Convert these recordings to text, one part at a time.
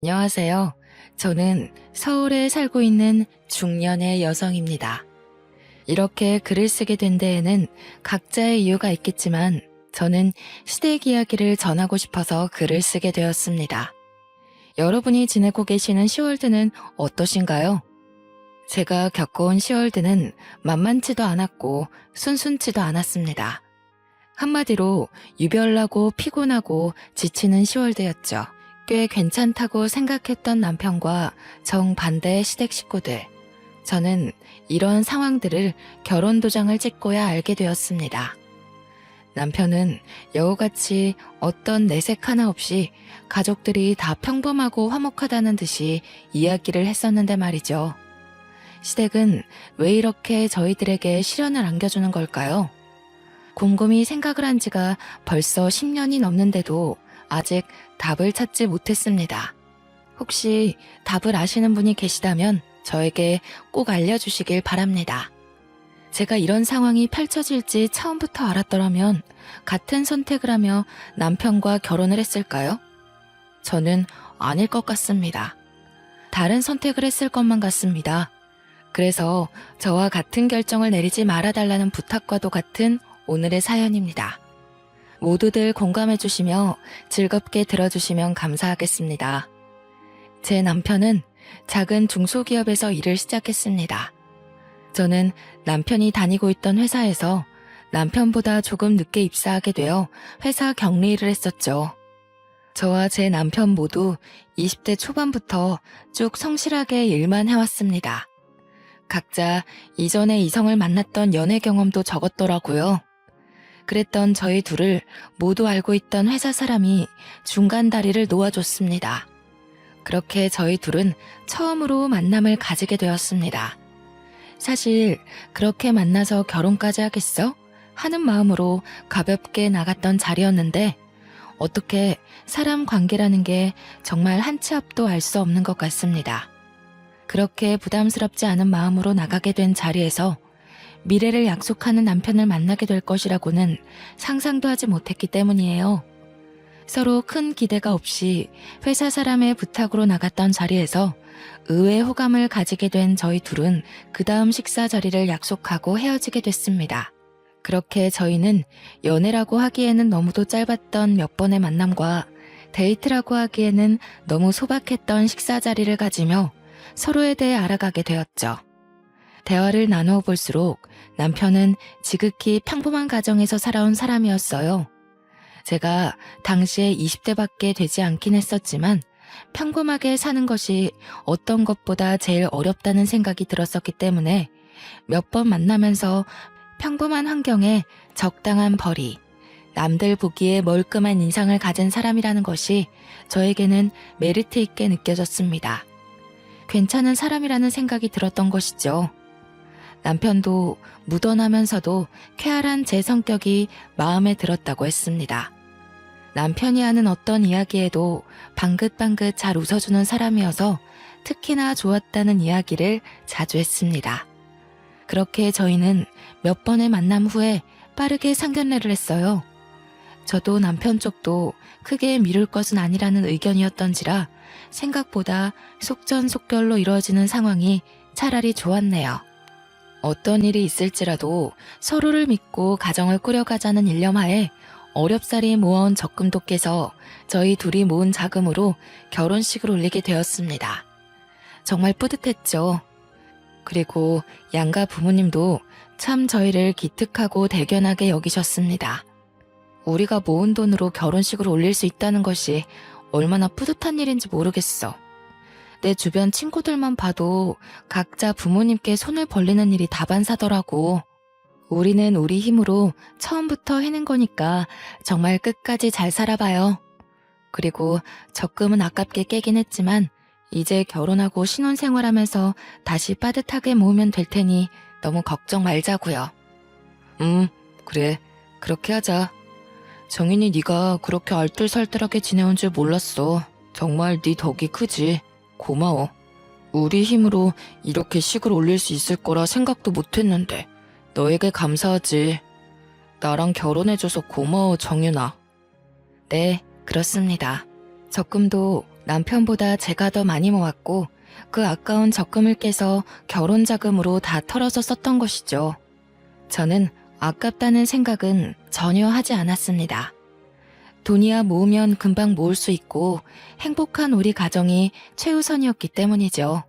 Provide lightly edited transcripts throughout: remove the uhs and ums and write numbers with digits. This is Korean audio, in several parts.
안녕하세요. 저는 서울에 살고 있는 중년의 여성입니다. 이렇게 글을 쓰게 된 데에는 각자의 이유가 있겠지만 저는 시댁 이야기를 전하고 싶어서 글을 쓰게 되었습니다. 여러분이 지내고 계시는 10월드는 어떠신가요? 제가 겪어온 10월드는 만만치도 않았고 순순치도 않았습니다. 한마디로 유별나고 피곤하고 지치는 10월드였죠. 꽤 괜찮다고 생각했던 남편과 정반대의 시댁 식구들. 저는 이런 상황들을 결혼 도장을 찍고야 알게 되었습니다. 남편은 여우같이 어떤 내색 하나 없이 가족들이 다 평범하고 화목하다는 듯이 이야기를 했었는데 말이죠. 시댁은 왜 이렇게 저희들에게 시련을 안겨주는 걸까요? 곰곰이 생각을 한 지가 벌써 10년이 넘는데도 아직 답을 찾지 못했습니다. 혹시 답을 아시는 분이 계시다면 저에게 꼭 알려주시길 바랍니다. 제가 이런 상황이 펼쳐질지 처음부터 알았더라면 같은 선택을 하며 남편과 결혼을 했을까요? 저는 아닐 것 같습니다. 다른 선택을 했을 것만 같습니다. 그래서 저와 같은 결정을 내리지 말아달라는 부탁과도 같은 오늘의 사연입니다. 모두들 공감해 주시며 즐겁게 들어주시면 감사하겠습니다. 제 남편은 작은 중소기업에서 일을 시작했습니다. 저는 남편이 다니고 있던 회사에서 남편보다 조금 늦게 입사하게 되어 회사 격리를 했었죠. 저와 제 남편 모두 20대 초반부터 쭉 성실하게 일만 해왔습니다. 각자 이전에 이성을 만났던 연애 경험도 적었더라고요. 그랬던 저희 둘을 모두 알고 있던 회사 사람이 중간 다리를 놓아줬습니다. 그렇게 저희 둘은 처음으로 만남을 가지게 되었습니다. 사실 그렇게 만나서 결혼까지 하겠어? 하는 마음으로 가볍게 나갔던 자리였는데 어떻게 사람 관계라는 게 정말 한 치 앞도 알 수 없는 것 같습니다. 그렇게 부담스럽지 않은 마음으로 나가게 된 자리에서 미래를 약속하는 남편을 만나게 될 것이라고는 상상도 하지 못했기 때문이에요. 서로 큰 기대가 없이 회사 사람의 부탁으로 나갔던 자리에서 의외의 호감을 가지게 된 저희 둘은 그 다음 식사 자리를 약속하고 헤어지게 됐습니다. 그렇게 저희는 연애라고 하기에는 너무도 짧았던 몇 번의 만남과 데이트라고 하기에는 너무 소박했던 식사 자리를 가지며 서로에 대해 알아가게 되었죠. 대화를 나누어 볼수록 남편은 지극히 평범한 가정에서 살아온 사람이었어요. 제가 당시에 20대밖에 되지 않긴 했었지만 평범하게 사는 것이 어떤 것보다 제일 어렵다는 생각이 들었었기 때문에 몇 번 만나면서 평범한 환경에 적당한 벌이, 남들 보기에 멀끔한 인상을 가진 사람이라는 것이 저에게는 메리트 있게 느껴졌습니다. 괜찮은 사람이라는 생각이 들었던 것이죠. 남편도 무던하면서도 쾌활한 제 성격이 마음에 들었다고 했습니다. 남편이 하는 어떤 이야기에도 방긋방긋 잘 웃어주는 사람이어서 특히나 좋았다는 이야기를 자주 했습니다. 그렇게 저희는 몇 번의 만남 후에 빠르게 상견례를 했어요. 저도 남편 쪽도 크게 미룰 것은 아니라는 의견이었던지라 생각보다 속전속결로 이루어지는 상황이 차라리 좋았네요. 어떤 일이 있을지라도 서로를 믿고 가정을 꾸려가자는 일념하에 어렵사리 모아온 적금도 깨서 저희 둘이 모은 자금으로 결혼식을 올리게 되었습니다. 정말 뿌듯했죠. 그리고 양가 부모님도 참 저희를 기특하고 대견하게 여기셨습니다. 우리가 모은 돈으로 결혼식을 올릴 수 있다는 것이 얼마나 뿌듯한 일인지 모르겠어. 내 주변 친구들만 봐도 각자 부모님께 손을 벌리는 일이 다반사더라고. 우리는 우리 힘으로 처음부터 해낸 거니까 정말 끝까지 잘 살아봐요. 그리고 적금은 아깝게 깨긴 했지만 이제 결혼하고 신혼생활하면서 다시 빠듯하게 모으면 될 테니 너무 걱정 말자고요. 그래. 그렇게 하자. 정인이 네가 그렇게 알뜰살뜰하게 지내온 줄 몰랐어. 정말 네 덕이 크지. 고마워. 우리 힘으로 이렇게 식을 올릴 수 있을 거라 생각도 못했는데 너에게 감사하지. 나랑 결혼해줘서 고마워, 정윤아. 네, 그렇습니다. 적금도 남편보다 제가 더 많이 모았고 그 아까운 적금을 깨서 결혼 자금으로 다 털어서 썼던 것이죠. 저는 아깝다는 생각은 전혀 하지 않았습니다. 돈이야 모으면 금방 모을 수 있고 행복한 우리 가정이 최우선이었기 때문이죠.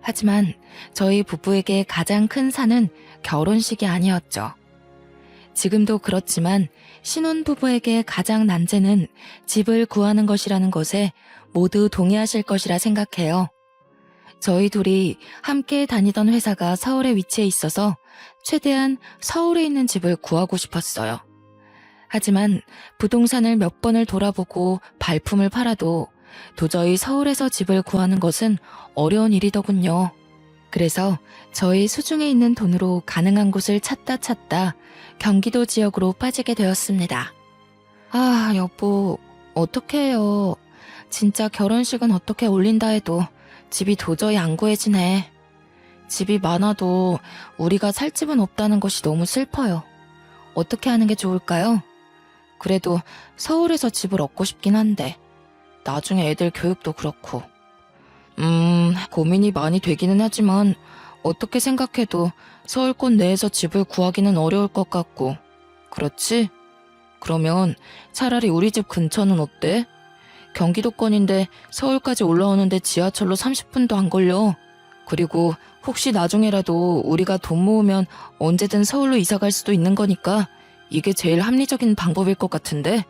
하지만 저희 부부에게 가장 큰 산은 결혼식이 아니었죠. 지금도 그렇지만 신혼부부에게 가장 난제는 집을 구하는 것이라는 것에 모두 동의하실 것이라 생각해요. 저희 둘이 함께 다니던 회사가 서울에 위치해 있어서 최대한 서울에 있는 집을 구하고 싶었어요. 하지만 부동산을 몇 번을 돌아보고 발품을 팔아도 도저히 서울에서 집을 구하는 것은 어려운 일이더군요. 그래서 저희 수중에 있는 돈으로 가능한 곳을 찾다 경기도 지역으로 빠지게 되었습니다. 아, 여보, 어떡해요. 진짜 결혼식은 어떻게 올린다 해도 집이 도저히 안 구해지네. 집이 많아도 우리가 살 집은 없다는 것이 너무 슬퍼요. 어떻게 하는 게 좋을까요? 그래도 서울에서 집을 얻고 싶긴 한데 나중에 애들 교육도 그렇고. 고민이 많이 되기는 하지만 어떻게 생각해도 서울권 내에서 집을 구하기는 어려울 것 같고. 그렇지? 그러면 차라리 우리 집 근처는 어때? 경기도권인데 서울까지 올라오는데 지하철로 30분도 안 걸려. 그리고 혹시 나중에라도 우리가 돈 모으면 언제든 서울로 이사 갈 수도 있는 거니까 이게 제일 합리적인 방법일 것 같은데?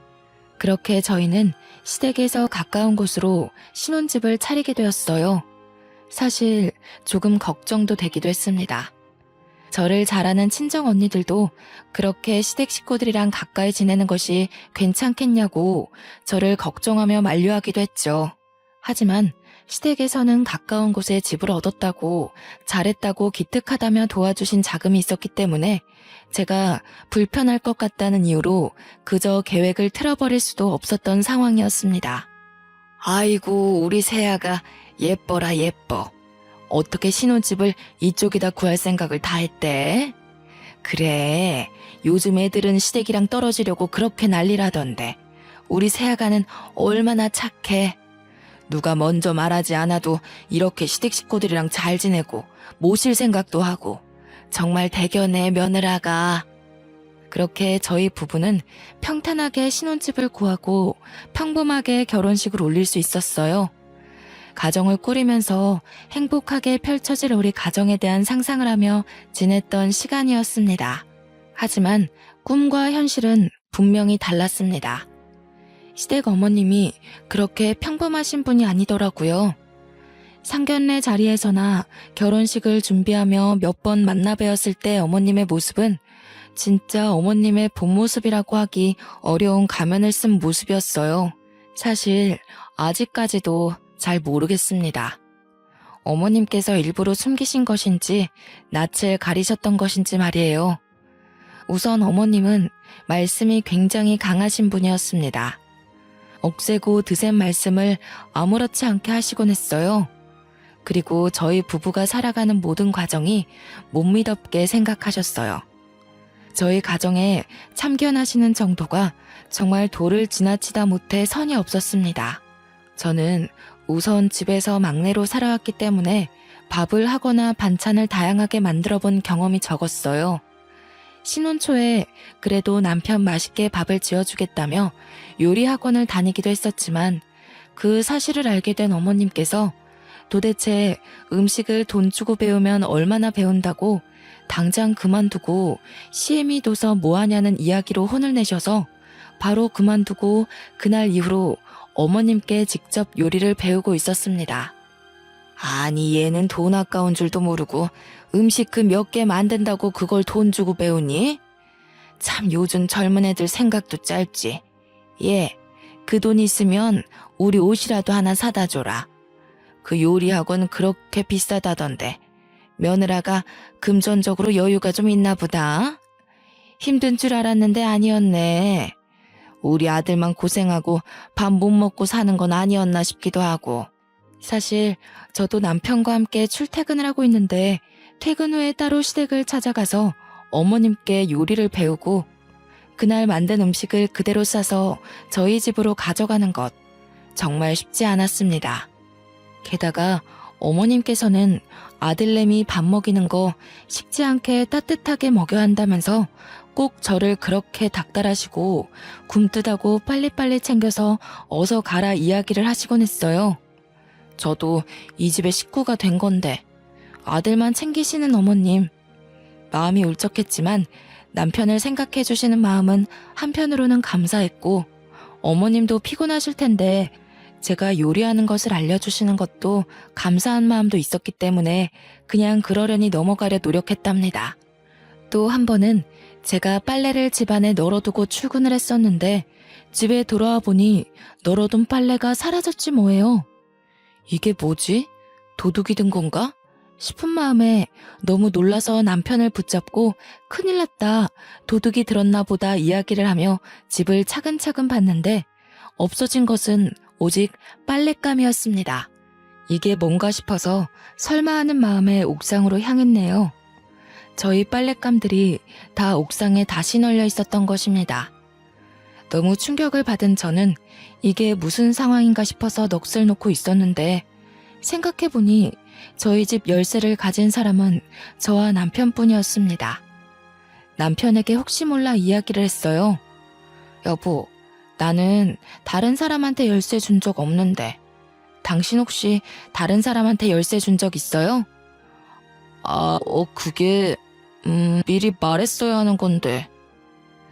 그렇게 저희는 시댁에서 가까운 곳으로 신혼집을 차리게 되었어요. 사실 조금 걱정도 되기도 했습니다. 저를 잘 아는 친정 언니들도 그렇게 시댁 식구들이랑 가까이 지내는 것이 괜찮겠냐고 저를 걱정하며 만류하기도 했죠. 하지만 시댁에서는 가까운 곳에 집을 얻었다고 잘했다고 기특하다며 도와주신 자금이 있었기 때문에 제가 불편할 것 같다는 이유로 그저 계획을 틀어버릴 수도 없었던 상황이었습니다. 아이고, 우리 새아가 예뻐라 예뻐. 어떻게 신혼집을 이쪽에다 구할 생각을 다 했대? 그래, 요즘 애들은 시댁이랑 떨어지려고 그렇게 난리라던데 우리 새아가는 얼마나 착해. 누가 먼저 말하지 않아도 이렇게 시댁 식구들이랑 잘 지내고 모실 생각도 하고 정말 대견해 며느라가. 그렇게 저희 부부는 평탄하게 신혼집을 구하고 평범하게 결혼식을 올릴 수 있었어요. 가정을 꾸리면서 행복하게 펼쳐질 우리 가정에 대한 상상을 하며 지냈던 시간이었습니다. 하지만 꿈과 현실은 분명히 달랐습니다. 시댁 어머님이 그렇게 평범하신 분이 아니더라고요. 상견례 자리에서나 결혼식을 준비하며 몇 번 만나 뵈었을 때 어머님의 모습은 진짜 어머님의 본 모습이라고 하기 어려운 가면을 쓴 모습이었어요. 사실 아직까지도 잘 모르겠습니다. 어머님께서 일부러 숨기신 것인지 낯을 가리셨던 것인지 말이에요. 우선 어머님은 말씀이 굉장히 강하신 분이었습니다. 억세고 드센 말씀을 아무렇지 않게 하시곤 했어요. 그리고 저희 부부가 살아가는 모든 과정이 못 믿었게 생각하셨어요. 저희 가정에 참견하시는 정도가 정말 도를 지나치다 못해 선이 없었습니다. 저는 우선 집에서 막내로 살아왔기 때문에 밥을 하거나 반찬을 다양하게 만들어 본 경험이 적었어요. 신혼 초에 그래도 남편 맛있게 밥을 지어주겠다며 요리 학원을 다니기도 했었지만 그 사실을 알게 된 어머님께서 도대체 음식을 돈 주고 배우면 얼마나 배운다고 당장 그만두고 CME 둬서 뭐하냐는 이야기로 혼을 내셔서 바로 그만두고 그날 이후로 어머님께 직접 요리를 배우고 있었습니다. 아니, 얘는 돈 아까운 줄도 모르고 음식 그 몇 개 만든다고 그걸 돈 주고 배우니? 참 요즘 젊은 애들 생각도 짧지. 얘, 그 돈 있으면 우리 옷이라도 하나 사다 줘라. 그 요리 학원 그렇게 비싸다던데 며느라가 금전적으로 여유가 좀 있나 보다. 힘든 줄 알았는데 아니었네. 우리 아들만 고생하고 밥 못 먹고 사는 건 아니었나 싶기도 하고. 사실 저도 남편과 함께 출퇴근을 하고 있는데 퇴근 후에 따로 시댁을 찾아가서 어머님께 요리를 배우고 그날 만든 음식을 그대로 싸서 저희 집으로 가져가는 것. 정말 쉽지 않았습니다. 게다가 어머님께서는 아들내미 밥 먹이는 거 식지 않게 따뜻하게 먹여야 한다면서 꼭 저를 그렇게 닥달하시고 굼뜨다고 빨리빨리 챙겨서 어서 가라 이야기를 하시곤 했어요. 저도 이 집의 식구가 된 건데 아들만 챙기시는 어머님. 마음이 울적했지만 남편을 생각해 주시는 마음은 한편으로는 감사했고 어머님도 피곤하실 텐데 제가 요리하는 것을 알려주시는 것도 감사한 마음도 있었기 때문에 그냥 그러려니 넘어가려 노력했답니다. 또 한 번은 제가 빨래를 집안에 널어두고 출근을 했었는데 집에 돌아와 보니 널어둔 빨래가 사라졌지 뭐예요. 이게 뭐지? 도둑이 든 건가? 싶은 마음에 너무 놀라서 남편을 붙잡고 큰일 났다, 도둑이 들었나 보다 이야기를 하며 집을 차근차근 봤는데 없어진 것은 오직 빨랫감이었습니다. 이게 뭔가 싶어서 설마 하는 마음에 옥상으로 향했네요. 저희 빨랫감들이 다 옥상에 다시 널려 있었던 것입니다. 너무 충격을 받은 저는 이게 무슨 상황인가 싶어서 넋을 놓고 있었는데 생각해보니 저희 집 열쇠를 가진 사람은 저와 남편뿐이었습니다. 남편에게 혹시 몰라 이야기를 했어요. 여보, 나는 다른 사람한테 열쇠 준 적 없는데 당신 혹시 다른 사람한테 열쇠 준 적 있어요? 그게 미리 말했어야 하는 건데.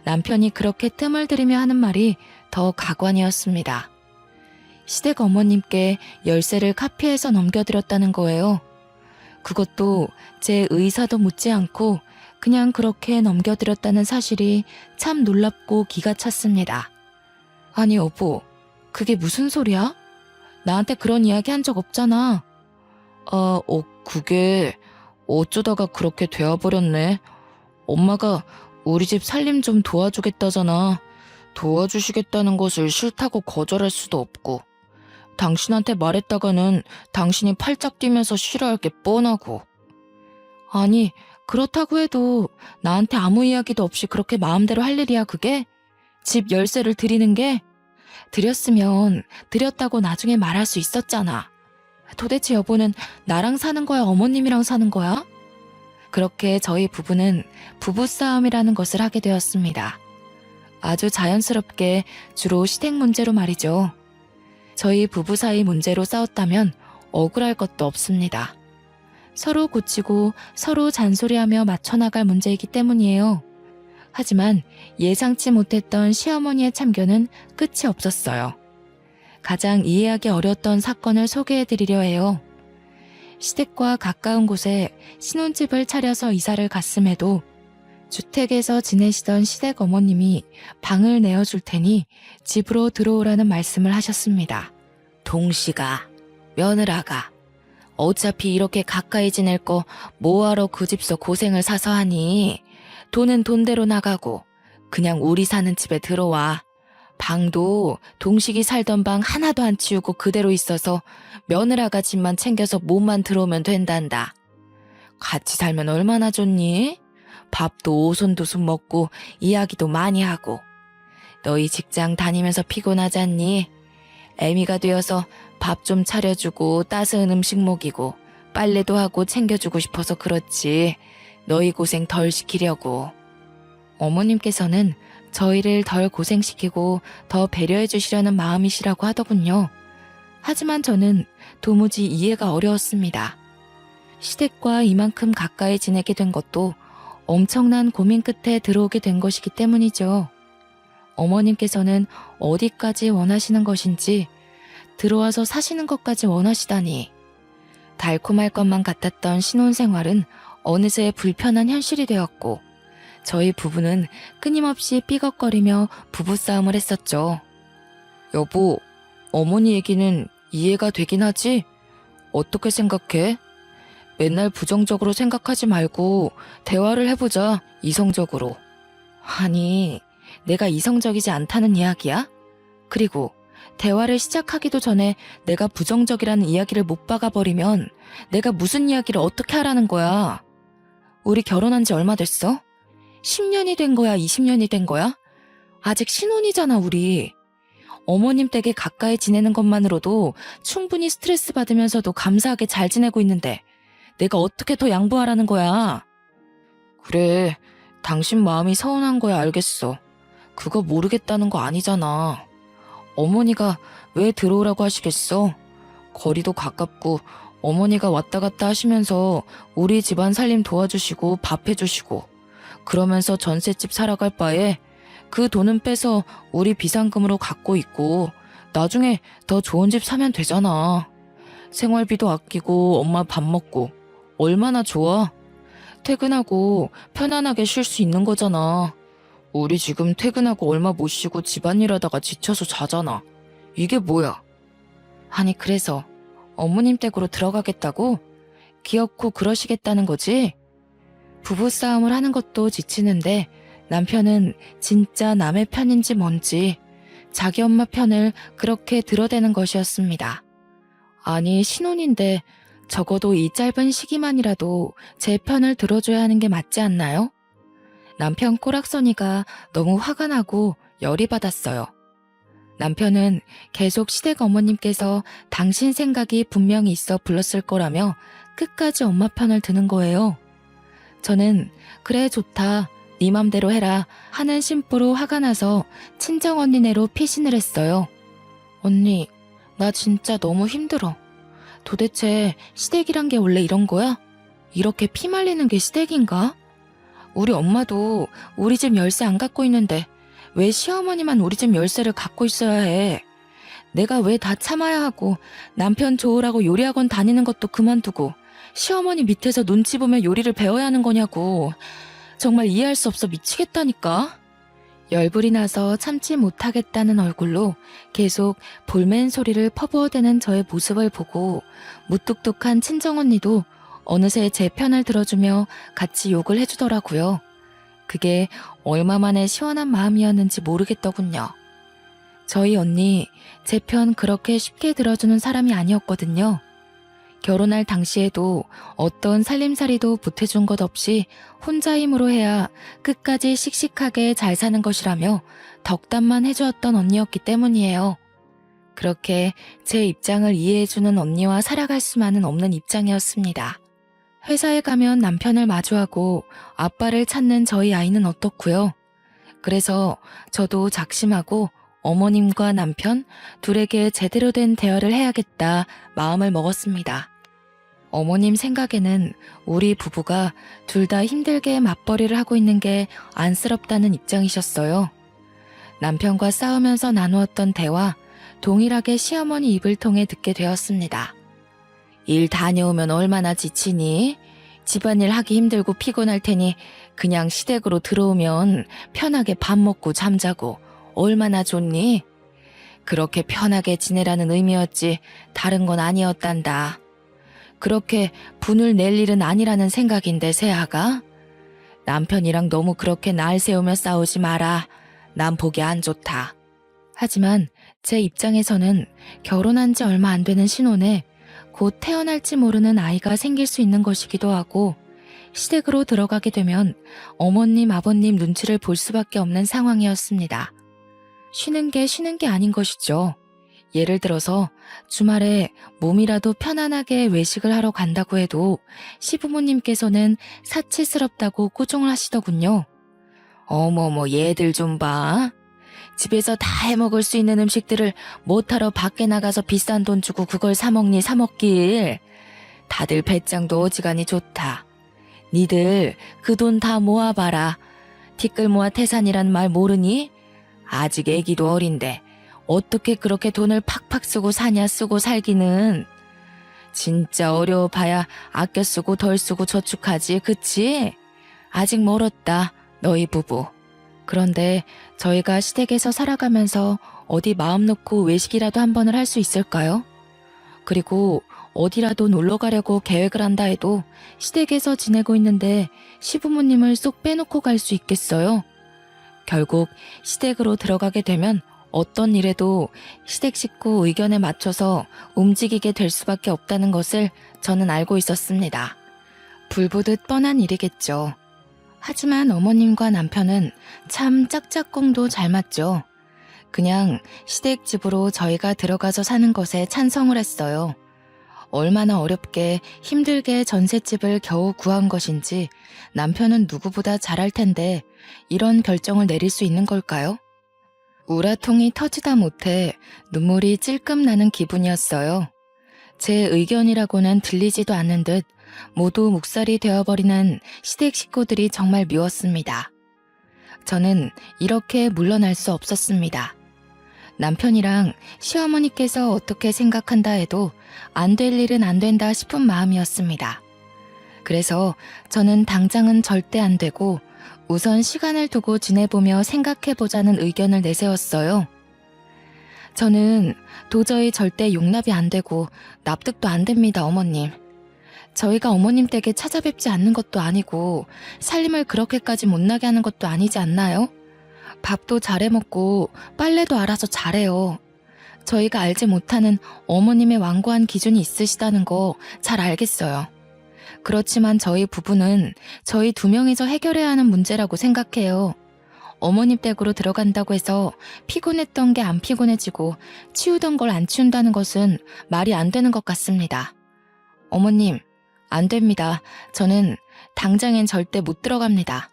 남편이 그렇게 뜸을 들이며 하는 말이 더 가관이었습니다. 시댁 어머님께 열쇠를 카피해서 넘겨드렸다는 거예요. 그것도 제 의사도 묻지 않고 그냥 그렇게 넘겨드렸다는 사실이 참 놀랍고 기가 찼습니다. 아니 여보, 그게 무슨 소리야? 나한테 그런 이야기 한 적 없잖아. 그게 어쩌다가 그렇게 되어버렸네. 엄마가 우리 집 살림 좀 도와주겠다잖아. 도와주시겠다는 것을 싫다고 거절할 수도 없고 당신한테 말했다가는 당신이 팔짝 뛰면서 싫어할 게 뻔하고. 아니, 그렇다고 해도 나한테 아무 이야기도 없이 그렇게 마음대로 할 일이야 그게? 집 열쇠를 드리는 게? 드렸으면 드렸다고 나중에 말할 수 있었잖아. 도대체 여보는 나랑 사는 거야, 어머님이랑 사는 거야? 그렇게 저희 부부는 부부싸움이라는 것을 하게 되었습니다. 아주 자연스럽게 주로 시댁 문제로 말이죠. 저희 부부 사이 문제로 싸웠다면 억울할 것도 없습니다. 서로 고치고 서로 잔소리하며 맞춰나갈 문제이기 때문이에요. 하지만 예상치 못했던 시어머니의 참견은 끝이 없었어요. 가장 이해하기 어려웠던 사건을 소개해드리려 해요. 시댁과 가까운 곳에 신혼집을 차려서 이사를 갔음에도 주택에서 지내시던 시댁 어머님이 방을 내어줄 테니 집으로 들어오라는 말씀을 하셨습니다. 동시가, 며느라가, 어차피 이렇게 가까이 지낼 거 뭐하러 그 집서 고생을 사서 하니? 돈은 돈대로 나가고 그냥 우리 사는 집에 들어와. 방도 동식이 살던 방 하나도 안 치우고 그대로 있어서 며느라가 집만 챙겨서 몸만 들어오면 된단다. 같이 살면 얼마나 좋니? 밥도 오손도손 먹고 이야기도 많이 하고. 너희 직장 다니면서 피곤하지 않니? 애미가 되어서 밥 좀 차려주고 따스한 음식 먹이고 빨래도 하고 챙겨주고 싶어서 그렇지. 너희 고생 덜 시키려고. 어머님께서는 저희를 덜 고생시키고 더 배려해 주시려는 마음이시라고 하더군요. 하지만 저는 도무지 이해가 어려웠습니다. 시댁과 이만큼 가까이 지내게 된 것도 엄청난 고민 끝에 들어오게 된 것이기 때문이죠. 어머님께서는 어디까지 원하시는 것인지 들어와서 사시는 것까지 원하시다니. 달콤할 것만 같았던 신혼생활은 어느새 불편한 현실이 되었고 저희 부부는 끊임없이 삐걱거리며 부부싸움을 했었죠. 여보, 어머니 얘기는 이해가 되긴 하지? 어떻게 생각해? 맨날 부정적으로 생각하지 말고 대화를 해보자, 이성적으로. 아니, 내가 이성적이지 않다는 이야기야? 그리고 대화를 시작하기도 전에 내가 부정적이라는 이야기를 못 박아버리면 내가 무슨 이야기를 어떻게 하라는 거야? 우리 결혼한 지 얼마 됐어? 10년이 된 거야, 20년이 된 거야? 아직 신혼이잖아, 우리. 어머님 댁에 가까이 지내는 것만으로도 충분히 스트레스 받으면서도 감사하게 잘 지내고 있는데 내가 어떻게 더 양보하라는 거야? 그래, 당신 마음이 서운한 거야 알겠어. 그거 모르겠다는 거 아니잖아. 어머니가 왜 들어오라고 하시겠어? 거리도 가깝고 어머니가 왔다 갔다 하시면서 우리 집안 살림 도와주시고 밥 해주시고 그러면서 전셋집 살아갈 바에 그 돈은 빼서 우리 비상금으로 갖고 있고 나중에 더 좋은 집 사면 되잖아. 생활비도 아끼고 엄마 밥 먹고 얼마나 좋아? 퇴근하고 편안하게 쉴 수 있는 거잖아. 우리 지금 퇴근하고 얼마 못 쉬고 집안일 하다가 지쳐서 자잖아. 이게 뭐야? 아니 그래서 어머님 댁으로 들어가겠다고? 귀엽고 그러시겠다는 거지? 부부싸움을 하는 것도 지치는데 남편은 진짜 남의 편인지 뭔지 자기 엄마 편을 그렇게 들어대는 것이었습니다. 아니 신혼인데 적어도 이 짧은 시기만이라도 제 편을 들어줘야 하는 게 맞지 않나요? 남편 꼬락서니가 너무 화가 나고 열이 받았어요. 남편은 계속 시댁 어머님께서 당신 생각이 분명히 있어 불렀을 거라며 끝까지 엄마 편을 드는 거예요. 저는 그래 좋다, 네 맘대로 해라 하는 심보로 화가 나서 친정언니네로 피신을 했어요. 언니, 나 진짜 너무 힘들어. 도대체 시댁이란 게 원래 이런 거야? 이렇게 피 말리는 게 시댁인가? 우리 엄마도 우리 집 열쇠 안 갖고 있는데 왜 시어머니만 우리 집 열쇠를 갖고 있어야 해? 내가 왜 다 참아야 하고 남편 좋으라고 요리학원 다니는 것도 그만두고 시어머니 밑에서 눈치 보며 요리를 배워야 하는 거냐고. 정말 이해할 수 없어 미치겠다니까. 열불이 나서 참지 못하겠다는 얼굴로 계속 볼멘 소리를 퍼부어대는 저의 모습을 보고 무뚝뚝한 친정언니도 어느새 제 편을 들어주며 같이 욕을 해주더라고요. 그게 얼마만에 시원한 마음이었는지 모르겠더군요. 저희 언니 제 편 그렇게 쉽게 들어주는 사람이 아니었거든요. 결혼할 당시에도 어떤 살림살이도 보태준 것 없이 혼자 힘으로 해야 끝까지 씩씩하게 잘 사는 것이라며 덕담만 해주었던 언니였기 때문이에요. 그렇게 제 입장을 이해해주는 언니와 살아갈 수만은 없는 입장이었습니다. 회사에 가면 남편을 마주하고 아빠를 찾는 저희 아이는 어떻고요? 그래서 저도 작심하고 어머님과 남편 둘에게 제대로 된 대화를 해야겠다 마음을 먹었습니다. 어머님 생각에는 우리 부부가 둘 다 힘들게 맞벌이를 하고 있는 게 안쓰럽다는 입장이셨어요. 남편과 싸우면서 나누었던 대화, 동일하게 시어머니 입을 통해 듣게 되었습니다. 일 다녀오면 얼마나 지치니? 집안일 하기 힘들고 피곤할 테니 그냥 시댁으로 들어오면 편하게 밥 먹고 잠자고 얼마나 좋니? 그렇게 편하게 지내라는 의미였지 다른 건 아니었단다. 그렇게 분을 낼 일은 아니라는 생각인데 세아가? 남편이랑 너무 그렇게 날 세우며 싸우지 마라. 난 보기 안 좋다. 하지만 제 입장에서는 결혼한 지 얼마 안 되는 신혼에 곧 태어날지 모르는 아이가 생길 수 있는 것이기도 하고 시댁으로 들어가게 되면 어머님, 아버님 눈치를 볼 수밖에 없는 상황이었습니다. 쉬는 게 아닌 것이죠. 예를 들어서 주말에 몸이라도 편안하게 외식을 하러 간다고 해도 시부모님께서는 사치스럽다고 꾸중을 하시더군요. 어머머 얘들 좀 봐. 집에서 다 해먹을 수 있는 음식들을 못하러 밖에 나가서 비싼 돈 주고 그걸 사먹니 사먹길. 다들 배짱도 어지간히 좋다. 니들 그 돈 다 모아봐라. 티끌 모아 태산이란 말 모르니? 아직 애기도 어린데 어떻게 그렇게 돈을 팍팍 쓰고 사냐 쓰고 살기는. 진짜 어려워봐야 아껴 쓰고 덜 쓰고 저축하지 그치? 아직 멀었다 너희 부부. 그런데 저희가 시댁에서 살아가면서 어디 마음 놓고 외식이라도 한 번을 할 수 있을까요? 그리고 어디라도 놀러 가려고 계획을 한다 해도 시댁에서 지내고 있는데 시부모님을 쏙 빼놓고 갈 수 있겠어요? 결국 시댁으로 들어가게 되면 어떤 일에도 시댁 식구 의견에 맞춰서 움직이게 될 수밖에 없다는 것을 저는 알고 있었습니다. 불보듯 뻔한 일이겠죠. 하지만 어머님과 남편은 참 짝짝꿍도 잘 맞죠. 그냥 시댁집으로 저희가 들어가서 사는 것에 찬성을 했어요. 얼마나 어렵게 힘들게 전셋집을 겨우 구한 것인지 남편은 누구보다 잘할 텐데 이런 결정을 내릴 수 있는 걸까요? 우라통이 터지다 못해 눈물이 찔끔 나는 기분이었어요. 제 의견이라고는 들리지도 않는 듯 모두 묵살이 되어버리는 시댁 식구들이 정말 미웠습니다. 저는 이렇게 물러날 수 없었습니다. 남편이랑 시어머니께서 어떻게 생각한다 해도 안 될 일은 안 된다 싶은 마음이었습니다. 그래서 저는 당장은 절대 안 되고 우선 시간을 두고 지내보며 생각해보자는 의견을 내세웠어요. 저는 도저히 절대 용납이 안 되고 납득도 안 됩니다, 어머님. 저희가 어머님 댁에 찾아뵙지 않는 것도 아니고 살림을 그렇게까지 못나게 하는 것도 아니지 않나요? 밥도 잘해 먹고 빨래도 알아서 잘해요. 저희가 알지 못하는 어머님의 완고한 기준이 있으시다는 거 잘 알겠어요. 그렇지만 저희 부부는 저희 두 명이서 해결해야 하는 문제라고 생각해요. 어머님 댁으로 들어간다고 해서 피곤했던 게 안 피곤해지고 치우던 걸 안 치운다는 것은 말이 안 되는 것 같습니다. 어머님, 안 됩니다. 저는 당장엔 절대 못 들어갑니다.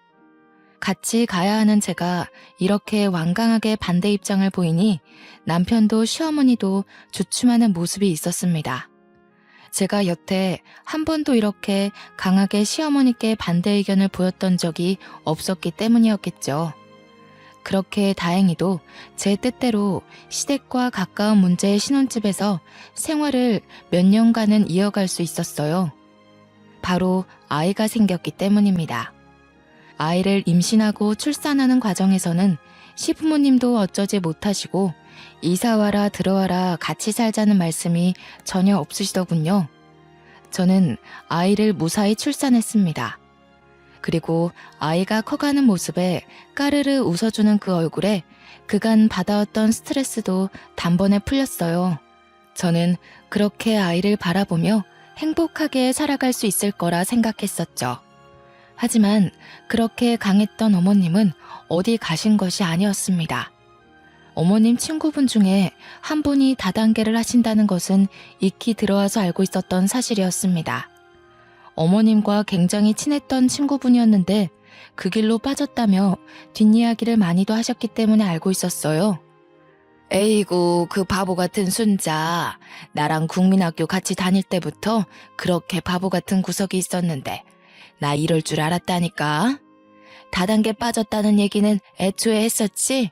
같이 가야 하는 제가 이렇게 완강하게 반대 입장을 보이니 남편도 시어머니도 주춤하는 모습이 있었습니다. 제가 여태 한 번도 이렇게 강하게 시어머니께 반대 의견을 보였던 적이 없었기 때문이었겠죠. 그렇게 다행히도 제 뜻대로 시댁과 가까운 문제의 신혼집에서 생활을 몇 년간은 이어갈 수 있었어요. 바로 아이가 생겼기 때문입니다. 아이를 임신하고 출산하는 과정에서는 시부모님도 어쩌지 못하시고 이사와라 들어와라 같이 살자는 말씀이 전혀 없으시더군요. 저는 아이를 무사히 출산했습니다. 그리고 아이가 커가는 모습에 까르르 웃어주는 그 얼굴에 그간 받아왔던 스트레스도 단번에 풀렸어요. 저는 그렇게 아이를 바라보며 행복하게 살아갈 수 있을 거라 생각했었죠. 하지만 그렇게 강했던 어머님은 어디 가신 것이 아니었습니다. 어머님 친구분 중에 한 분이 다단계를 하신다는 것은 익히 들어와서 알고 있었던 사실이었습니다. 어머님과 굉장히 친했던 친구분이었는데 그 길로 빠졌다며 뒷이야기를 많이도 하셨기 때문에 알고 있었어요. 에이구, 그 바보 같은 순자. 나랑 국민학교 같이 다닐 때부터 그렇게 바보 같은 구석이 있었는데 나 이럴 줄 알았다니까. 다단계 빠졌다는 얘기는 애초에 했었지?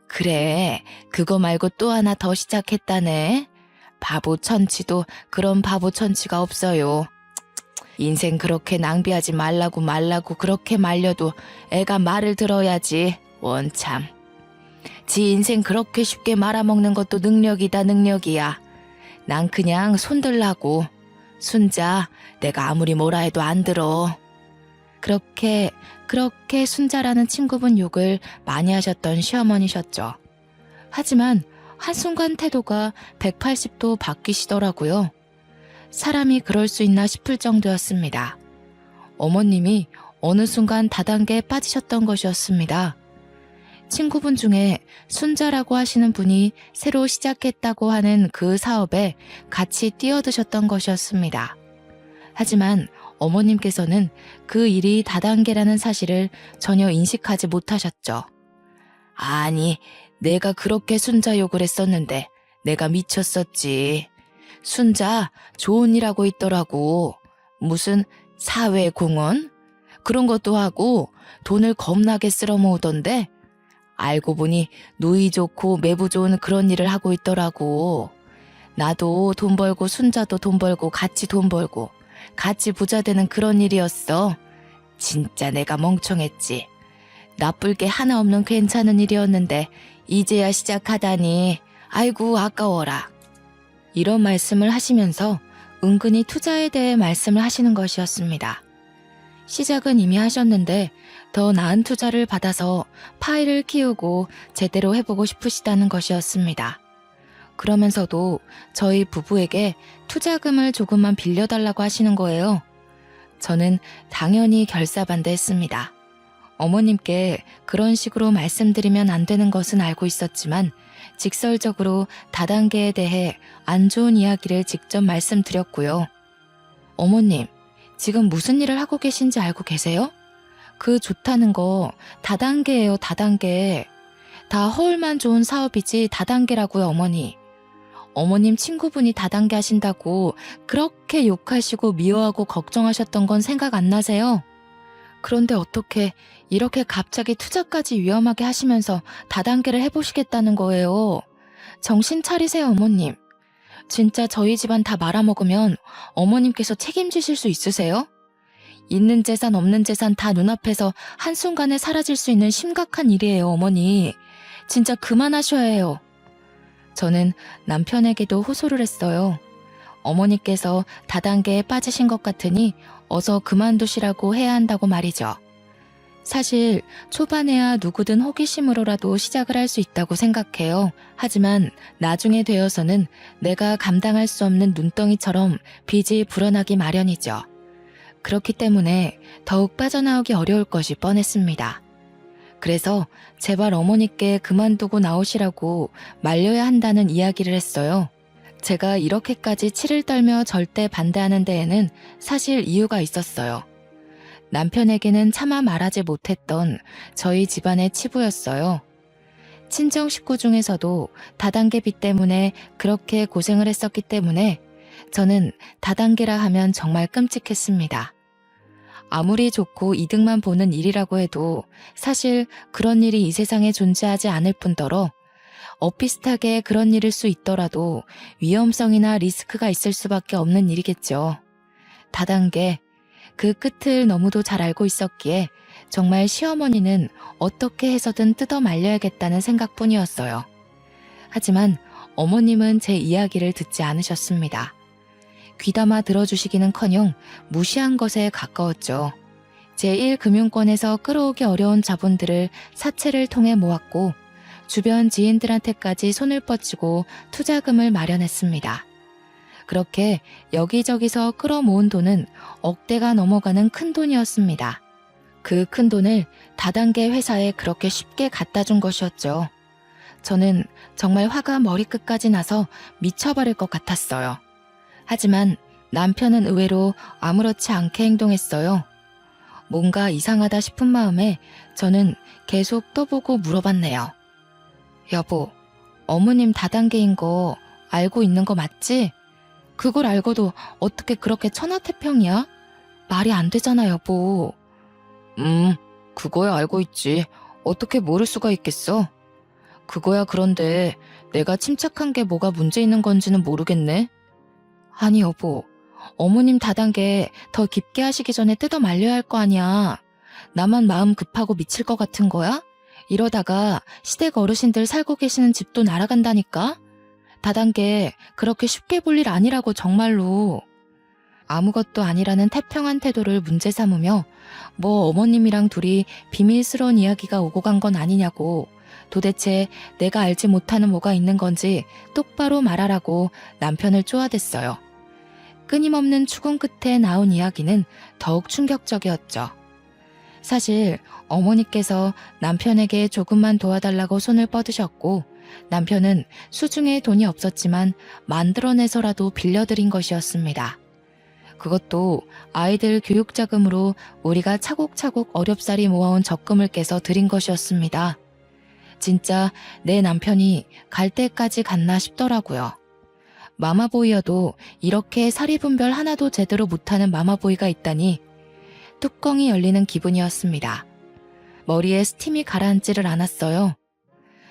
그래, 그거 말고 또 하나 더 시작했다네. 바보 천치도 그런 바보 천치가 없어요. 인생 그렇게 낭비하지 말라고 그렇게 말려도 애가 말을 들어야지. 원참. 지 인생 그렇게 쉽게 말아먹는 것도 능력이다, 능력이야. 난 그냥 손들라고. 순자, 내가 아무리 뭐라 해도 안 들어. 그렇게 순자라는 친구분 욕을 많이 하셨던 시어머니셨죠. 하지만 한순간 태도가 180도 바뀌시더라고요. 사람이 그럴 수 있나 싶을 정도였습니다. 어머님이 어느 순간 다단계에 빠지셨던 것이었습니다. 친구분 중에 순자라고 하시는 분이 새로 시작했다고 하는 그 사업에 같이 뛰어드셨던 것이었습니다. 하지만 어머님께서는 그 일이 다단계라는 사실을 전혀 인식하지 못하셨죠. 아니, 내가 그렇게 순자 욕을 했었는데 내가 미쳤었지. 순자 좋은 일 하고 있더라고. 무슨 사회공헌? 그런 것도 하고 돈을 겁나게 쓸어 모으던데 알고 보니 누이 좋고 매부 좋은 그런 일을 하고 있더라고. 나도 돈 벌고 순자도 돈 벌고 같이 돈 벌고 같이 부자 되는 그런 일이었어. 진짜 내가 멍청했지. 나쁠 게 하나 없는 괜찮은 일이었는데 이제야 시작하다니 아이고 아까워라. 이런 말씀을 하시면서 은근히 투자에 대해 말씀을 하시는 것이었습니다. 시작은 이미 하셨는데 더 나은 투자를 받아서 파일을 키우고 제대로 해보고 싶으시다는 것이었습니다. 그러면서도 저희 부부에게 투자금을 조금만 빌려달라고 하시는 거예요. 저는 당연히 결사반대했습니다. 어머님께 그런 식으로 말씀드리면 안 되는 것은 알고 있었지만 직설적으로 다단계에 대해 안 좋은 이야기를 직접 말씀드렸고요. 어머님, 지금 무슨 일을 하고 계신지 알고 계세요? 그 좋다는 거 다단계예요, 다단계. 다 허울만 좋은 사업이지 다단계라고요, 어머니. 어머님 친구분이 다단계 하신다고 그렇게 욕하시고 미워하고 걱정하셨던 건 생각 안 나세요? 그런데 어떻게 이렇게 갑자기 투자까지 위험하게 하시면서 다단계를 해보시겠다는 거예요? 정신 차리세요, 어머님. 진짜 저희 집안 다 말아먹으면 어머님께서 책임지실 수 있으세요? 있는 재산 없는 재산 다 눈앞에서 한순간에 사라질 수 있는 심각한 일이에요, 어머니. 진짜 그만하셔야 해요. 저는 남편에게도 호소를 했어요. 어머니께서 다단계에 빠지신 것 같으니 어서 그만두시라고 해야 한다고 말이죠. 사실 초반에야 누구든 호기심으로라도 시작을 할 수 있다고 생각해요. 하지만 나중에 되어서는 내가 감당할 수 없는 눈덩이처럼 빚이 불어나기 마련이죠. 그렇기 때문에 더욱 빠져나오기 어려울 것이 뻔했습니다. 그래서 제발 어머니께 그만두고 나오시라고 말려야 한다는 이야기를 했어요. 제가 이렇게까지 치를 떨며 절대 반대하는 데에는 사실 이유가 있었어요. 남편에게는 차마 말하지 못했던 저희 집안의 치부였어요. 친정 식구 중에서도 다단계 빚 때문에 그렇게 고생을 했었기 때문에 저는 다단계라 하면 정말 끔찍했습니다. 아무리 좋고 이득만 보는 일이라고 해도 사실 그런 일이 이 세상에 존재하지 않을 뿐더러 엇비슷하게 그런 일일 수 있더라도 위험성이나 리스크가 있을 수밖에 없는 일이겠죠. 다단계, 그 끝을 너무도 잘 알고 있었기에 정말 시어머니는 어떻게 해서든 뜯어 말려야겠다는 생각뿐이었어요. 하지만 어머님은 제 이야기를 듣지 않으셨습니다. 귀담아 들어주시기는커녕 무시한 것에 가까웠죠. 제1금융권에서 끌어오기 어려운 자본들을 사채를 통해 모았고 주변 지인들한테까지 손을 뻗치고 투자금을 마련했습니다. 그렇게 여기저기서 끌어모은 돈은 억대가 넘어가는 큰 돈이었습니다. 그 큰 돈을 다단계 회사에 그렇게 쉽게 갖다 준 것이었죠. 저는 정말 화가 머리끝까지 나서 미쳐버릴 것 같았어요. 하지만 남편은 의외로 아무렇지 않게 행동했어요. 뭔가 이상하다 싶은 마음에 저는 계속 떠보고 물어봤네요. 여보, 어머님 다단계인 거 알고 있는 거 맞지? 그걸 알고도 어떻게 그렇게 천하태평이야? 말이 안 되잖아, 여보. 그거야 알고 있지. 어떻게 모를 수가 있겠어? 그거야 그런데 내가 침착한 게 뭐가 문제 있는 건지는 모르겠네. 아니 여보, 어머님 다단계 더 깊게 하시기 전에 뜯어 말려야 할 거 아니야. 나만 마음 급하고 미칠 것 같은 거야? 이러다가 시댁 어르신들 살고 계시는 집도 날아간다니까? 다단계 그렇게 쉽게 볼 일 아니라고 정말로. 아무것도 아니라는 태평한 태도를 문제 삼으며 뭐 어머님이랑 둘이 비밀스러운 이야기가 오고 간 건 아니냐고, 도대체 내가 알지 못하는 뭐가 있는 건지 똑바로 말하라고 남편을 쪼아댔어요. 끊임없는 추궁 끝에 나온 이야기는 더욱 충격적이었죠. 사실 어머니께서 남편에게 조금만 도와달라고 손을 뻗으셨고 남편은 수중에 돈이 없었지만 만들어내서라도 빌려드린 것이었습니다. 그것도 아이들 교육자금으로 우리가 차곡차곡 어렵사리 모아온 적금을 깨서 드린 것이었습니다. 진짜 내 남편이 갈 때까지 갔나 싶더라고요. 마마보이여도 이렇게 사리분별 하나도 제대로 못하는 마마보이가 있다니 뚜껑이 열리는 기분이었습니다. 머리에 스팀이 가라앉지를 않았어요.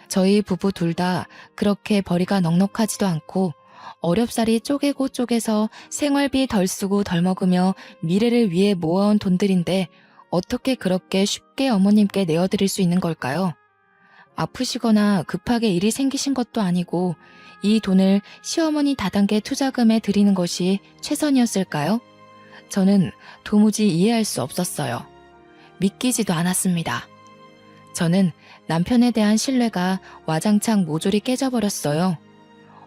저희 부부 둘 다 그렇게 벌이가 넉넉하지도 않고 어렵사리 쪼개고 쪼개서 생활비 덜 쓰고 덜 먹으며 미래를 위해 모아온 돈들인데 어떻게 그렇게 쉽게 어머님께 내어드릴 수 있는 걸까요? 아프시거나 급하게 일이 생기신 것도 아니고 이 돈을 시어머니 다단계 투자금에 드리는 것이 최선이었을까요? 저는 도무지 이해할 수 없었어요. 믿기지도 않았습니다. 저는 남편에 대한 신뢰가 와장창 모조리 깨져버렸어요.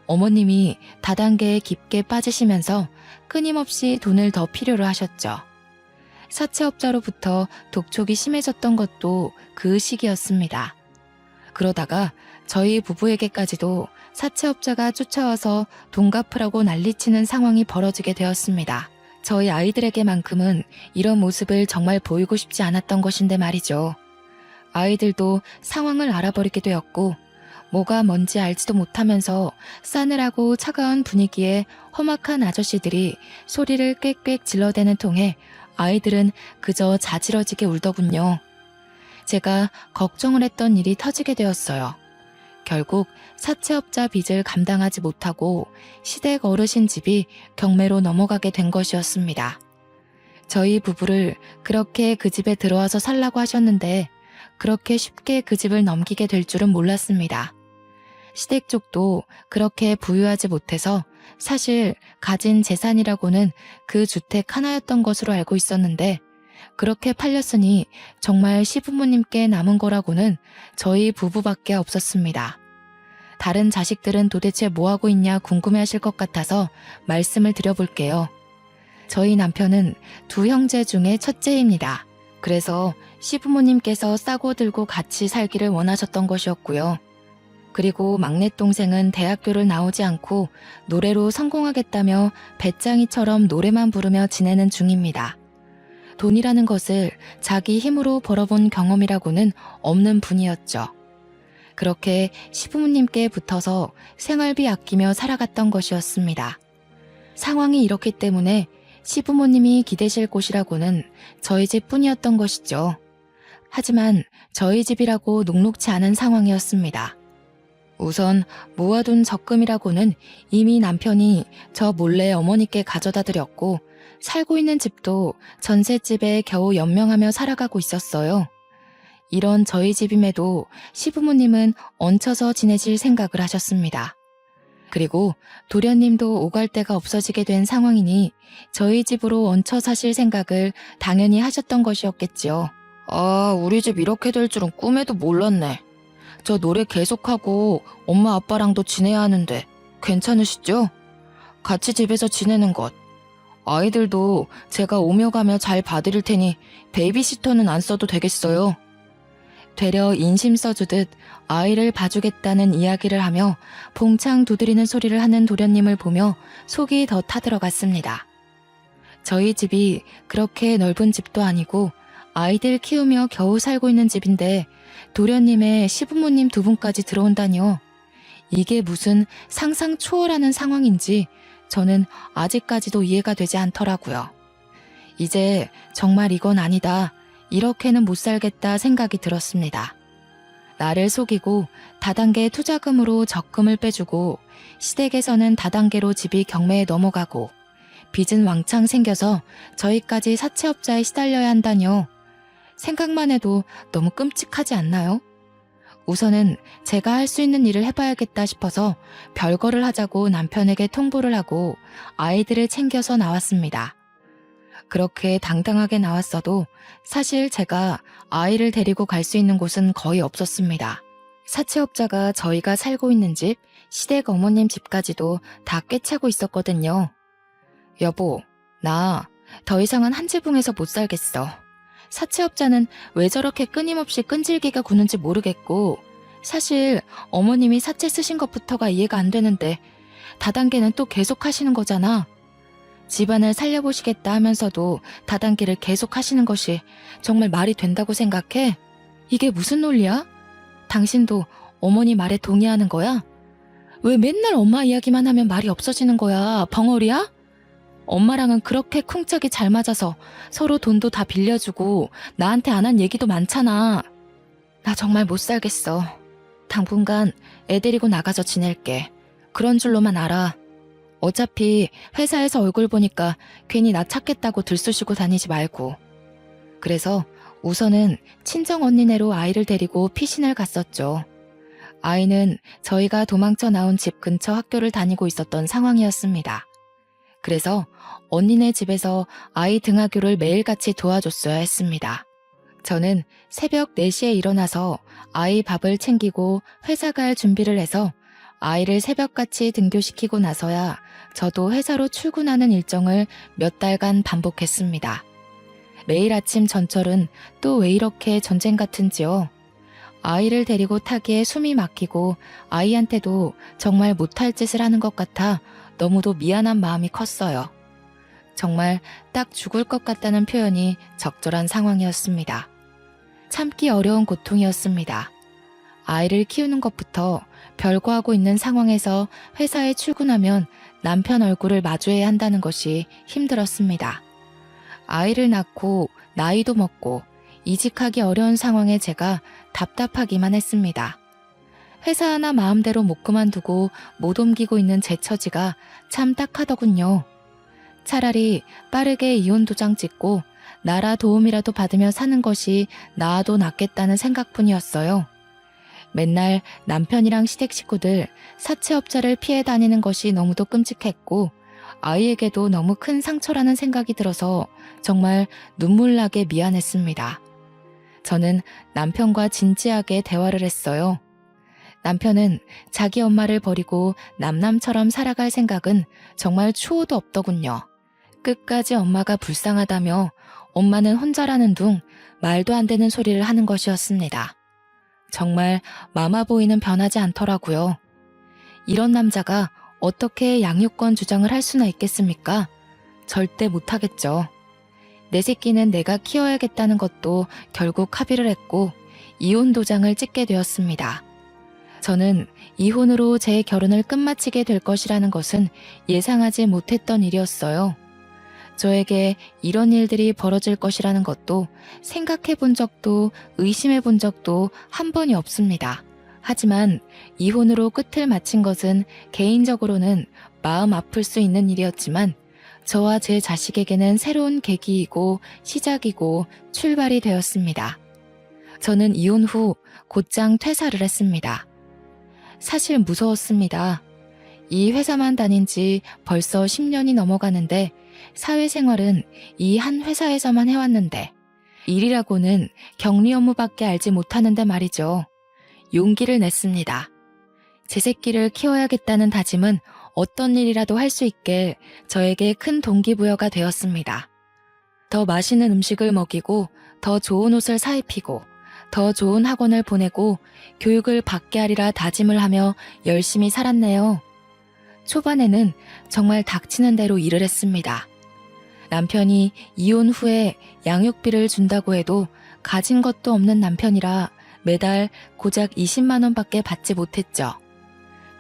어머님이 다단계에 깊게 빠지시면서 끊임없이 돈을 더 필요로 하셨죠. 사채업자로부터 독촉이 심해졌던 것도 그 시기였습니다. 그러다가 저희 부부에게까지도 사채업자가 쫓아와서 돈 갚으라고 난리치는 상황이 벌어지게 되었습니다. 저희 아이들에게만큼은 이런 모습을 정말 보이고 싶지 않았던 것인데 말이죠. 아이들도 상황을 알아버리게 되었고 뭐가 뭔지 알지도 못하면서 싸늘하고 차가운 분위기에 험악한 아저씨들이 소리를 꽥꽥 질러대는 통에 아이들은 그저 자지러지게 울더군요. 제가 걱정을 했던 일이 터지게 되었어요. 결국 사채업자 빚을 감당하지 못하고 시댁 어르신 집이 경매로 넘어가게 된 것이었습니다. 저희 부부를 그렇게 그 집에 들어와서 살라고 하셨는데 그렇게 쉽게 그 집을 넘기게 될 줄은 몰랐습니다. 시댁 쪽도 그렇게 부유하지 못해서 사실 가진 재산이라고는 그 주택 하나였던 것으로 알고 있었는데 그렇게 팔렸으니 정말 시부모님께 남은 거라고는 저희 부부밖에 없었습니다. 다른 자식들은 도대체 뭐하고 있냐 궁금해하실 것 같아서 말씀을 드려볼게요. 저희 남편은 두 형제 중에 첫째입니다. 그래서 시부모님께서 싸고 들고 같이 살기를 원하셨던 것이었고요. 그리고 막내 동생은 대학교를 나오지 않고 노래로 성공하겠다며 배짱이처럼 노래만 부르며 지내는 중입니다. 돈이라는 것을 자기 힘으로 벌어본 경험이라고는 없는 분이었죠. 그렇게 시부모님께 붙어서 생활비 아끼며 살아갔던 것이었습니다. 상황이 이렇기 때문에 시부모님이 기대실 곳이라고는 저희 집뿐이었던 것이죠. 하지만 저희 집이라고 녹록치 않은 상황이었습니다. 우선 모아둔 적금이라고는 이미 남편이 저 몰래 어머니께 가져다 드렸고 살고 있는 집도 전셋집에 겨우 연명하며 살아가고 있었어요. 이런 저희 집임에도 시부모님은 얹혀서 지내실 생각을 하셨습니다. 그리고 도련님도 오갈 데가 없어지게 된 상황이니 저희 집으로 얹혀 사실 생각을 당연히 하셨던 것이었겠지요. 아, 우리 집 이렇게 될 줄은 꿈에도 몰랐네. 저 노래 계속하고 엄마 아빠랑도 지내야 하는데 괜찮으시죠? 같이 집에서 지내는 것. 아이들도 제가 오며 가며 잘 봐드릴 테니 베이비시터는 안 써도 되겠어요. 되려 인심 써주듯 아이를 봐주겠다는 이야기를 하며 봉창 두드리는 소리를 하는 도련님을 보며 속이 더 타들어갔습니다. 저희 집이 그렇게 넓은 집도 아니고 아이들 키우며 겨우 살고 있는 집인데 도련님의 시부모님 두 분까지 들어온다니요. 이게 무슨 상상 초월하는 상황인지 저는 아직까지도 이해가 되지 않더라고요. 이제 정말 이건 아니다. 이렇게는 못 살겠다 생각이 들었습니다. 나를 속이고 다단계 투자금으로 적금을 빼주고 시댁에서는 다단계로 집이 경매에 넘어가고 빚은 왕창 생겨서 저희까지 사채업자에 시달려야 한다뇨. 생각만 해도 너무 끔찍하지 않나요? 우선은 제가 할 수 있는 일을 해봐야겠다 싶어서 별거를 하자고 남편에게 통보를 하고 아이들을 챙겨서 나왔습니다. 그렇게 당당하게 나왔어도 사실 제가 아이를 데리고 갈 수 있는 곳은 거의 없었습니다. 사채업자가 저희가 살고 있는 집, 시댁 어머님 집까지도 다 꿰차고 있었거든요. 여보, 나 더 이상은 한 지붕에서 못 살겠어. 사채업자는 왜 저렇게 끊임없이 끈질기가 구는지 모르겠고 사실 어머님이 사채 쓰신 것부터가 이해가 안 되는데 다단계는 또 계속 하시는 거잖아. 집안을 살려보시겠다 하면서도 다단계를 계속 하시는 것이 정말 말이 된다고 생각해? 이게 무슨 논리야? 당신도 어머니 말에 동의하는 거야? 왜 맨날 엄마 이야기만 하면 말이 없어지는 거야? 벙어리야? 엄마랑은 그렇게 쿵짝이 잘 맞아서 서로 돈도 다 빌려주고 나한테 안 한 얘기도 많잖아. 나 정말 못 살겠어. 당분간 애 데리고 나가서 지낼게. 그런 줄로만 알아. 어차피 회사에서 얼굴 보니까 괜히 나 찾겠다고 들쑤시고 다니지 말고. 그래서 우선은 친정 언니네로 아이를 데리고 피신을 갔었죠. 아이는 저희가 도망쳐 나온 집 근처 학교를 다니고 있었던 상황이었습니다. 그래서 언니네 집에서 아이 등하교를 매일같이 도와줬어야 했습니다. 저는 새벽 4시에 일어나서 아이 밥을 챙기고 회사 갈 준비를 해서 아이를 새벽같이 등교시키고 나서야 저도 회사로 출근하는 일정을 몇 달간 반복했습니다. 매일 아침 전철은 또 왜 이렇게 전쟁 같은지요. 아이를 데리고 타기에 숨이 막히고 아이한테도 정말 못할 짓을 하는 것 같아 너무도 미안한 마음이 컸어요. 정말 딱 죽을 것 같다는 표현이 적절한 상황이었습니다. 참기 어려운 고통이었습니다. 아이를 키우는 것부터 별거하고 있는 상황에서 회사에 출근하면 남편 얼굴을 마주해야 한다는 것이 힘들었습니다. 아이를 낳고 나이도 먹고 이직하기 어려운 상황에 제가 답답하기만 했습니다. 회사 하나 마음대로 못 그만두고 못 옮기고 있는 제 처지가 참 딱하더군요. 차라리 빠르게 이혼 도장 찍고 나라 도움이라도 받으며 사는 것이 나아도 낫겠다는 생각뿐이었어요. 맨날 남편이랑 시댁 식구들 사채업자를 피해 다니는 것이 너무도 끔찍했고 아이에게도 너무 큰 상처라는 생각이 들어서 정말 눈물 나게 미안했습니다. 저는 남편과 진지하게 대화를 했어요. 남편은 자기 엄마를 버리고 남남처럼 살아갈 생각은 정말 추호도 없더군요. 끝까지 엄마가 불쌍하다며 엄마는 혼자라는 둥 말도 안 되는 소리를 하는 것이었습니다. 정말 마마보이는 변하지 않더라고요. 이런 남자가 어떻게 양육권 주장을 할 수나 있겠습니까? 절대 못하겠죠. 내 새끼는 내가 키워야겠다는 것도 결국 합의를 했고 이혼 도장을 찍게 되었습니다. 저는 이혼으로 제 결혼을 끝마치게 될 것이라는 것은 예상하지 못했던 일이었어요. 저에게 이런 일들이 벌어질 것이라는 것도 생각해 본 적도 의심해 본 적도 한 번이 없습니다. 하지만 이혼으로 끝을 마친 것은 개인적으로는 마음 아플 수 있는 일이었지만 저와 제 자식에게는 새로운 계기이고 시작이고 출발이 되었습니다. 저는 이혼 후 곧장 퇴사를 했습니다. 사실 무서웠습니다. 이 회사만 다닌 지 벌써 10년이 넘어가는데 사회생활은 이 한 회사에서만 해왔는데 일이라고는 격리 업무밖에 알지 못하는데 말이죠. 용기를 냈습니다. 제 새끼를 키워야겠다는 다짐은 어떤 일이라도 할 수 있게 저에게 큰 동기부여가 되었습니다. 더 맛있는 음식을 먹이고 더 좋은 옷을 사입히고 더 좋은 학원을 보내고 교육을 받게 하리라 다짐을 하며 열심히 살았네요. 초반에는 정말 닥치는 대로 일을 했습니다. 남편이 이혼 후에 양육비를 준다고 해도 가진 것도 없는 남편이라 매달 고작 20만 원밖에 받지 못했죠.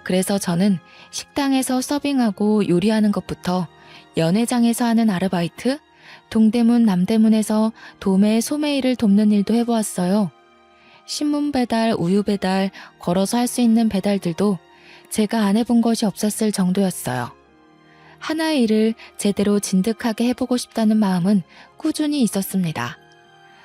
그래서 저는 식당에서 서빙하고 요리하는 것부터 연회장에서 하는 아르바이트, 동대문 남대문에서 도매 소매 일을 돕는 일도 해보았어요. 신문 배달, 우유 배달, 걸어서 할 수 있는 배달들도 제가 안 해본 것이 없었을 정도였어요. 하나의 일을 제대로 진득하게 해보고 싶다는 마음은 꾸준히 있었습니다.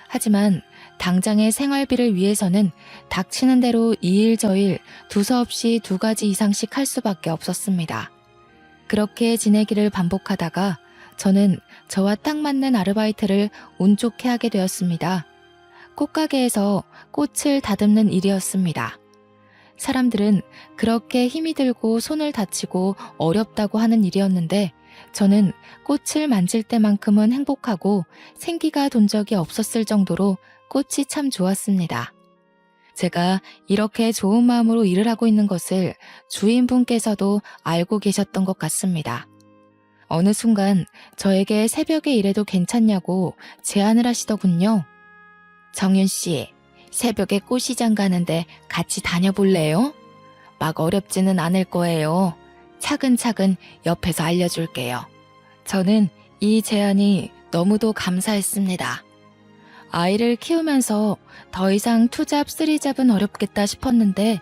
하지만 당장의 생활비를 위해서는 닥치는 대로 이 일 저 일 두서없이 2가지 이상씩 할 수밖에 없었습니다. 그렇게 지내기를 반복하다가 저는 저와 딱 맞는 아르바이트를 운 좋게 하게 되었습니다. 꽃가게에서 꽃을 다듬는 일이었습니다. 사람들은 그렇게 힘이 들고 손을 다치고 어렵다고 하는 일이었는데 저는 꽃을 만질 때만큼은 행복하고 생기가 돈 적이 없었을 정도로 꽃이 참 좋았습니다. 제가 이렇게 좋은 마음으로 일을 하고 있는 것을 주인분께서도 알고 계셨던 것 같습니다. 어느 순간 저에게 새벽에 일해도 괜찮냐고 제안을 하시더군요. 정윤 씨, 새벽에 꽃시장 가는데 같이 다녀볼래요? 막 어렵지는 않을 거예요. 차근차근 옆에서 알려줄게요. 저는 이 제안이 너무도 감사했습니다. 아이를 키우면서 더 이상 투잡, 쓰리잡은 어렵겠다 싶었는데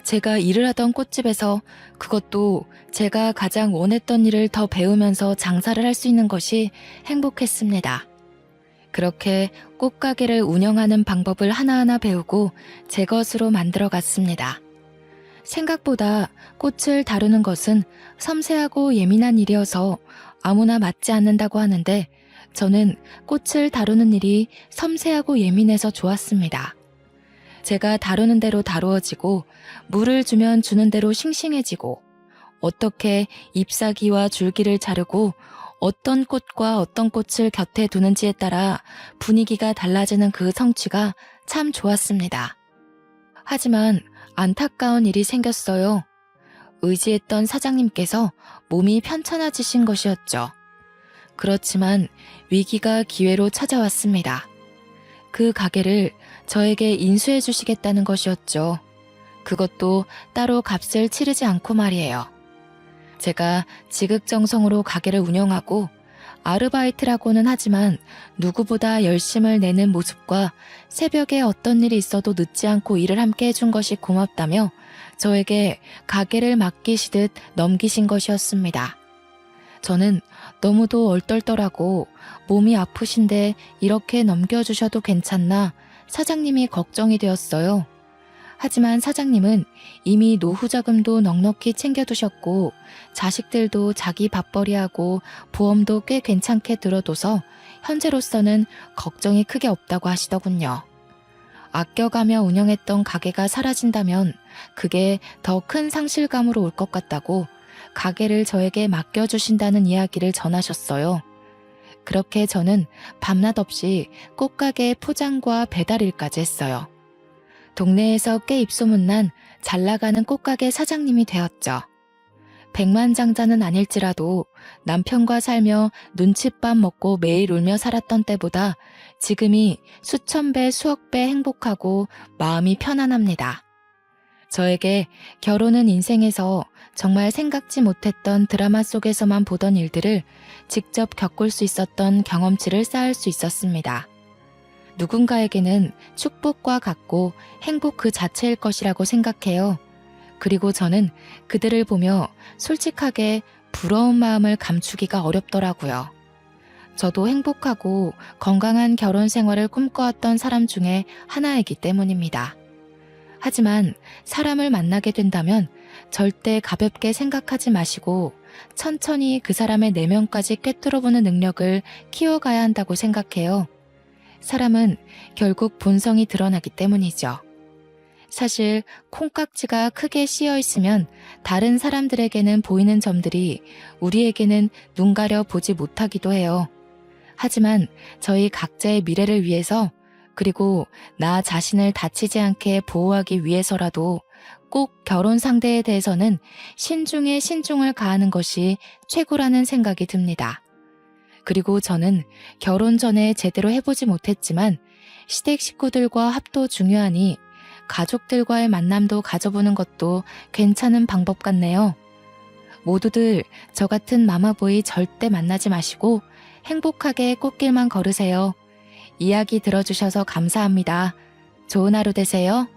제가 일을 하던 꽃집에서 그것도 제가 가장 원했던 일을 더 배우면서 장사를 할 수 있는 것이 행복했습니다. 그렇게 꽃가게를 운영하는 방법을 하나하나 배우고 제 것으로 만들어 갔습니다. 생각보다 꽃을 다루는 것은 섬세하고 예민한 일이어서 아무나 맞지 않는다고 하는데 저는 꽃을 다루는 일이 섬세하고 예민해서 좋았습니다. 제가 다루는 대로 다루어지고 물을 주면 주는 대로 싱싱해지고 어떻게 잎사귀와 줄기를 자르고 어떤 꽃과 어떤 꽃을 곁에 두는지에 따라 분위기가 달라지는 그 성취가 참 좋았습니다. 하지만 안타까운 일이 생겼어요. 의지했던 사장님께서 몸이 편찮아지신 것이었죠. 그렇지만 위기가 기회로 찾아왔습니다. 그 가게를 저에게 인수해 주시겠다는 것이었죠. 그것도 따로 값을 치르지 않고 말이에요. 제가 지극정성으로 가게를 운영하고 아르바이트라고는 하지만 누구보다 열심을 내는 모습과 새벽에 어떤 일이 있어도 늦지 않고 일을 함께 해준 것이 고맙다며 저에게 가게를 맡기시듯 넘기신 것이었습니다. 저는 너무도 얼떨떨하고 몸이 아프신데 이렇게 넘겨주셔도 괜찮나 사장님이 걱정이 되었어요. 하지만 사장님은 이미 노후 자금도 넉넉히 챙겨두셨고 자식들도 자기 밥벌이하고 보험도 꽤 괜찮게 들어둬서 현재로서는 걱정이 크게 없다고 하시더군요. 아껴가며 운영했던 가게가 사라진다면 그게 더 큰 상실감으로 올 것 같다고 가게를 저에게 맡겨주신다는 이야기를 전하셨어요. 그렇게 저는 밤낮 없이 꽃가게 포장과 배달 일까지 했어요. 동네에서 꽤 입소문난 잘나가는 꽃가게 사장님이 되었죠. 백만장자는 아닐지라도 남편과 살며 눈칫밥 먹고 매일 울며 살았던 때보다 지금이 수천 배, 수억 배 행복하고 마음이 편안합니다. 저에게 결혼은 인생에서 정말 생각지 못했던 드라마 속에서만 보던 일들을 직접 겪을 수 있었던 경험치를 쌓을 수 있었습니다. 누군가에게는 축복과 같고 행복 그 자체일 것이라고 생각해요. 그리고 저는 그들을 보며 솔직하게 부러운 마음을 감추기가 어렵더라고요. 저도 행복하고 건강한 결혼 생활을 꿈꿔왔던 사람 중에 하나이기 때문입니다. 하지만 사람을 만나게 된다면 절대 가볍게 생각하지 마시고 천천히 그 사람의 내면까지 꿰뚫어보는 능력을 키워가야 한다고 생각해요. 사람은 결국 본성이 드러나기 때문이죠. 사실 콩깍지가 크게 씌어 있으면 다른 사람들에게는 보이는 점들이 우리에게는 눈 가려 보지 못하기도 해요. 하지만 저희 각자의 미래를 위해서 그리고 나 자신을 다치지 않게 보호하기 위해서라도 꼭 결혼 상대에 대해서는 신중에 신중을 가하는 것이 최고라는 생각이 듭니다. 그리고 저는 결혼 전에 제대로 해보지 못했지만 시댁 식구들과 합도 중요하니 가족들과의 만남도 가져보는 것도 괜찮은 방법 같네요. 모두들 저 같은 마마보이 절대 만나지 마시고 행복하게 꽃길만 걸으세요. 이야기 들어주셔서 감사합니다. 좋은 하루 되세요.